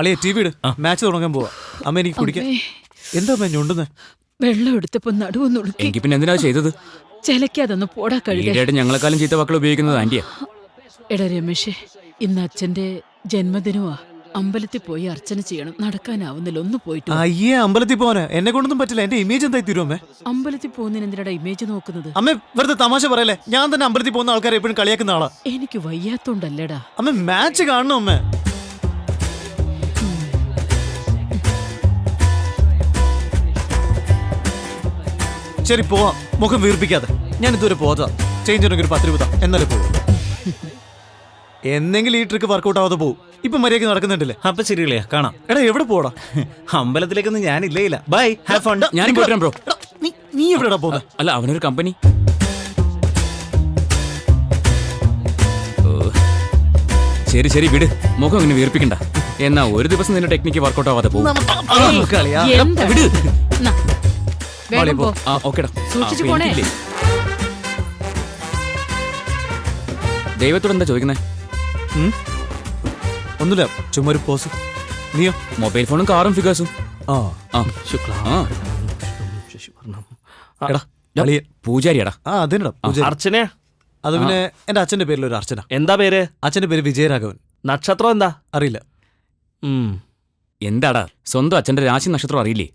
അളിയ T V ഇട്, match തുടങ്ങാൻ പോവാ. അമ്മ എനിക്ക് കുടിക്കാൻ. എന്താ അമ്മ ഞൊണ്ടുന്നേ? വെള്ളം എടുത്തപ്പോ നടുവൊന്നുളുക്കി. എങ്കിൽ പിന്നെ എന്തിനാ ചെയ്തത്? ചിലക്കാതൊന്ന് പോടാ കഴുകി. ഈടായിട്ട് ഞങ്ങളെക്കാളും ചീത്ത വാക്കുകൾ ഉപയോഗിക്കുന്നത് ആന്റിയാ. എടാ രമേശേ, ഇന്ന് അച്ഛന്റെ ജന്മദിനമാ. അമ്പലത്തിൽ പോയി അർച്ചന ചെയ്യണം. നടക്കാനാവുന്നില്ല, ഒന്ന് പോയിട്ട് വാ. അയ്യേ, അമ്പലത്തിൽ പോവാനാ? എന്നെ കൊണ്ടൊന്നും പറ്റില്ല. എന്റെ ഇമേജ് എന്തായി തീരും അമ്മേ? അമ്പലത്തിൽ പോകുന്നതിന് എന്തിനാ ഇമേജ് നോക്കുന്നത്? അമ്മ വെറുതെ തമാശ പറയല്ലേ. ഞാൻ തന്നെ അമ്പലത്തിൽ പോകുന്ന ആൾക്കാരെ എപ്പോഴും കളിയാക്കുന്ന ആളാ. എനിക്ക് വയ്യാത്തോണ്ടല്ലടാ. അമ്മ മാച്ച് കാണണം അമ്മ. ശരി പോവാം, മുഖം വീർപ്പിക്കാതെ. ഞാൻ ഇതുവരെ പോകാ. ചേഞ്ച് ഉണ്ടെങ്കിൽ ഒരു 10 രൂപ എന്നാലേ പോകും. എന്നെങ്കിലും ഈ ട്രിക്ക് വർക്കൗട്ട് ആവാതെ പോകും. ഇപ്പൊ മര്യാദയ്ക്ക് നടക്കുന്നുണ്ടല്ലേ? അപ്പൊ ശരിയല്ലേ, കാണാം. എടാ എവിടെ പോടാ? അമ്പലത്തിലേക്കൊന്നും ഞാനില്ലേ. ഇല്ല, ബൈ, ഹാവ് ഫൺ. ഞാനും പോയിട്ട് ബ്രോ. നീ എവിടെടാ പോകുന്നത്? അല്ല, അവനൊരു കമ്പനി. ശരി ശരി വിട്, മുഖം ഇങ്ങനെ വീർപ്പിക്കണ്ട. എന്നാ ഒരു ദിവസം നിന്റെ ടെക്നിക്ക് വർക്കൗട്ട് ആവാതെ പോകും. എന്താ? വിട്. നാ, വേഗം പോ. ആ ഓക്കേടാ. സൂക്ഷിച്ചു പോണേ. ദൈവത്തോട് എന്താ ചോദിക്കുന്നേ? ഒന്നുമില്ല, ചുമ്മാ ഒരു പോസ്. നീയോ? മൊബൈൽ ഫോണും കാറും ഫിഗേഴ്സും. ആ ആ ആ. എടാ അളിയൻ. പൂജാരിയാടാ. ആ അതിനടാ പൂജ. അർച്ചനയാ? അത് പിന്നെ എന്റെ അച്ഛന്റെ പേരിൽ ഒരു അർച്ചന. എന്താ പേര്? അച്ഛന്റെ പേര് വിജയരാഘവൻ. നക്ഷത്രം എന്താ? അറിയില്ല. എന്താടാ, സ്വന്തം അച്ഛന്റെ രാശി നക്ഷത്രം അറിയില്ലേ?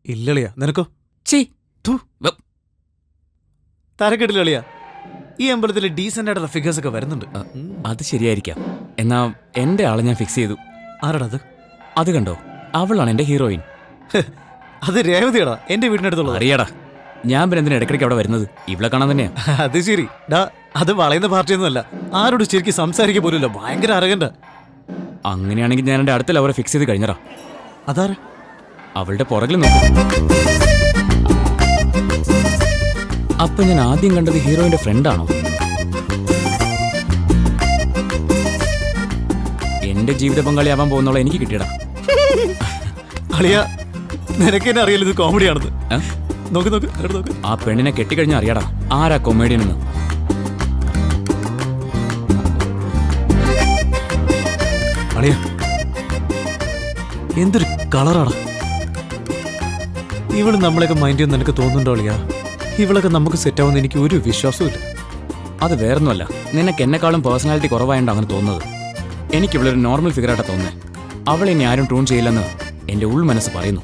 ഇല്ലളിയാ. നിനക്കോ? ചീ. തരക്കെട്ടിലളിയാ. ഈ അമ്പലത്തിൽ ഡീസന്റ് ആയിട്ടുള്ള ഫിഗേഴ്സ് ഒക്കെ വരുന്നുണ്ട്. അത് ശരിയായിരിക്കാം. എന്നാ എന്റെ ആളെ ഞാൻ ഫിക്സ് ചെയ്തു. ആരാടാ അത്? അത് കണ്ടോ, അവളാണ് എന്റെ ഹീറോയിൻ. അത് രേവതിയാടാ, എന്റെ വീടിനടുത്തുള്ളത്. അറിയാടാ, ഞാൻ പിന്നെ എന്തിനാ ഇടയ്ക്കിടയ്ക്ക് അവിടെ വരുന്നത്? ഇവിടെ കാണാൻ തന്നെയാ. അത് ശരി. ഡാ, അത് വളയുന്ന പാർട്ടിയൊന്നുമല്ല. ആരോട് ശരിക്കും സംസാരിക്കാൻ പോലുമില്ല. ഭയങ്കര അരകണ്ട. അങ്ങനെയാണെങ്കിൽ ഞാൻ എന്റെ അടുത്ത ലവറെ ഫിക്സ് ചെയ്ത് കഴിഞ്ഞടാ. അതാരാ? അവളുടെ പുറകിൽ നോക്കും. അപ്പൊ ഞാൻ ആദ്യം കണ്ടത് ഹീറോയിന്റെ ഫ്രണ്ടാണോ? എന്റെ ജീവിത പങ്കാളിയാവാൻ പോകുന്നുള്ള എനിക്ക് കിട്ടിയടാ. അളിയ, നിനക്ക് എന്നെ അറിയില്ല ഇത് കോമഡിയാണെന്ന്. നോക്ക് നോക്ക് നോക്ക്. ആ പെണ്ണിനെ കെട്ടിക്കഴിഞ്ഞാൽ അറിയാടാ ആരാ കൊമേഡിയൻ എന്ന്. അളിയ, എന്തൊരു കളറാടാ. ഇവള് നമ്മളെയൊക്കെ മൈൻഡ് ചെയ്യുന്ന നിനക്ക് തോന്നുന്നുണ്ടോ അളിയ? ഇവളൊക്കെ നമുക്ക് സെറ്റ് ആവുന്ന എനിക്ക് ഒരു വിശ്വാസവും ഇല്ല. അത് വേറൊന്നുമല്ല, നിനക്ക് എന്നെക്കാളും പേഴ്സണാലിറ്റി കുറവായോണ്ട് അങ്ങനെ തോന്നുന്നത്. എനിക്ക് ഇവളൊരു നോർമൽ ഫിഗറായിട്ടാ തോന്നുന്നത്. അവളെ ഇനി ആരും ട്യൂൺ ചെയ്യില്ലെന്ന് എന്റെ ഉൾ മനസ്സ് പറയുന്നു.